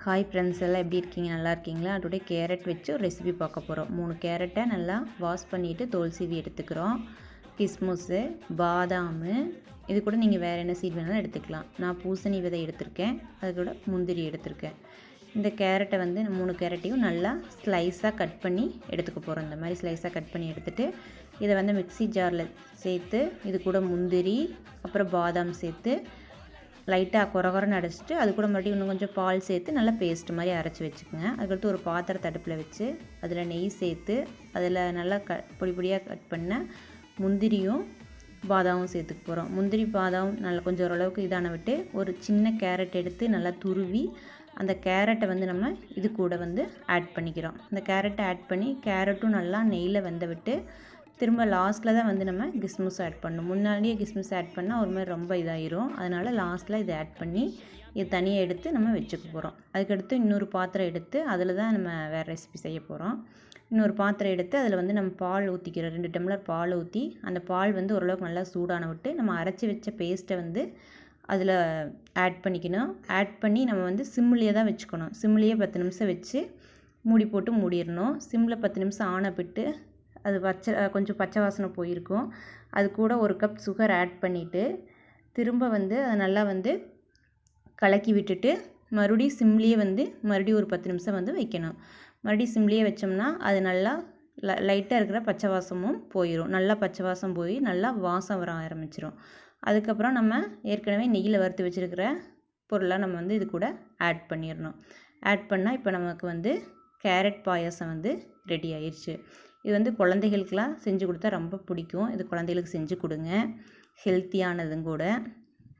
Hi friends, எல்லாம் எப்படி இருக்கீங்க? நல்லா இருக்கீங்களா? டுடே கேரட் வச்சு ஒரு ரெசிபி பார்க்க போகிறோம். 3 கேரட்டை நல்லா வாஷ் பண்ணிவிட்டு தோல் சீவி எடுத்துக்கிறோம். கிஸ்மிஸ்ஸு, பாதாமு, இது கூட நீங்கள் வேறு என்ன சீட் வேணாலும் எடுத்துக்கலாம். நான் பூசணி விதை எடுத்திருக்கேன், அது கூட முந்திரி எடுத்திருக்கேன். இந்த கேரட்டை வந்து 3 கேரட்டையும் நல்லா ஸ்லைஸாக கட் பண்ணி எடுத்துக்க போகிறோம். இந்த மாதிரி ஸ்லைஸாக கட் பண்ணி எடுத்துகிட்டு இதை வந்து மிக்ஸி ஜாரில் சேர்த்து இது கூட முந்திரி அப்புறம் பாதாம் சேர்த்து லைட்டாக கொரகொரன்னு அடைச்சிட்டு அது கூட மறுபடியும் இன்னும் கொஞ்சம் பால் சேர்த்து நல்லா பேஸ்ட் மாதிரி அரைச்சி வச்சுக்கோங்க. அதுக்கடுத்து ஒரு பாத்திரத்தை அடுப்பில் வச்சு அதில் நெய் சேர்த்து அதில் நல்லா பொடி பொடியாக கட் பண்ண முந்திரியும் பாதாமும் சேர்த்துக்க போகிறோம். முந்திரி பாதாம் நல்லா கொஞ்சம் ஓரளவுக்கு இதான விட்டு ஒரு சின்ன கேரட் எடுத்து நல்லா துருவி அந்த கேரட்டை வந்து நம்ம இது கூட வந்து ஆட் பண்ணிக்கிறோம். இந்த கேரட்டை ஆட் பண்ணி கேரட்டும் நல்லா நெய்யில் வெந்த விட்டு திரும்ப லாஸ்ட்டில் தான் வந்து நம்ம கிஸ்மிஸ் ஆட் பண்ணணும். முன்னாடியே கிஸ்மிஸ் ஆட் பண்ணால் ஒரு மாதிரி ரொம்ப இதாகிரும். அதனால் லாஸ்ட்டில் இதை ஆட் பண்ணி இது தனியாக எடுத்து நம்ம வச்சுக்க போகிறோம். அதுக்கடுத்து இன்னொரு பாத்திரம் எடுத்து அதில் தான் நம்ம வேறு ரெசிபி செய்ய போகிறோம். இன்னொரு பாத்திரம் எடுத்து அதில் வந்து நம்ம பால் ஊற்றிக்கிறோம். 2 டம்ளர் பால் ஊற்றி அந்த பால் வந்து ஓரளவுக்கு நல்லா சூடான விட்டு நம்ம அரைச்சி வச்ச பேஸ்ட்டை வந்து அதில் ஆட் பண்ணிக்கணும். ஆட் பண்ணி நம்ம வந்து சிம்லேயே தான் வச்சுக்கணும். சிம்லேயே 10 நிமிஷம் வச்சு மூடி போட்டு மூடிடணும். சிம்மில் 10 நிமிஷம் ஆனப்பிட்டு அது கொஞ்சம் பச்சை வாசனை போயிருக்கும். அது கூட 1 கப் சுகர் ஆட் பண்ணிவிட்டு திரும்ப வந்து அதை நல்லா வந்து கலக்கி விட்டுட்டு மறுபடியும் சிம்லேயே வந்து மறுபடியும் ஒரு 10 நிமிஷம் வந்து வைக்கணும். மறுபடியும் சிம்லேயே வச்சோம்னா அது நல்லா லைட்டாக இருக்கிற பச்சை வாசமும் போயிடும். நல்லா பச்சை வாசம் போய் நல்லா வாசம் வர ஆரம்பிச்சிடும். அதுக்கப்புறம் நம்ம ஏற்கனவே நெய்யில் வறுத்து வச்சுருக்கிற பொருளாக நம்ம வந்து இது கூட ஆட் பண்ணிடணும். ஆட் பண்ணால் இப்போ நமக்கு வந்து கேரட் பாயாசம் வந்து ரெடி ஆயிடுச்சு. இது வந்து குழந்தைகளுக்கெலாம் செஞ்சு கொடுத்தா ரொம்ப பிடிக்கும். இது குழந்தைகளுக்கு செஞ்சு கொடுங்க, ஹெல்த்தியானதும் கூட.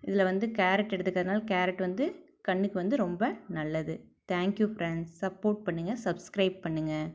இதில் வந்து கேரட் எடுத்துக்கிறதுனால கேரட் வந்து கண்ணுக்கு வந்து ரொம்ப நல்லது. Thank you friends. சப்போர்ட் பண்ணுங்கள், சப்ஸ்கிரைப் பண்ணுங்கள்.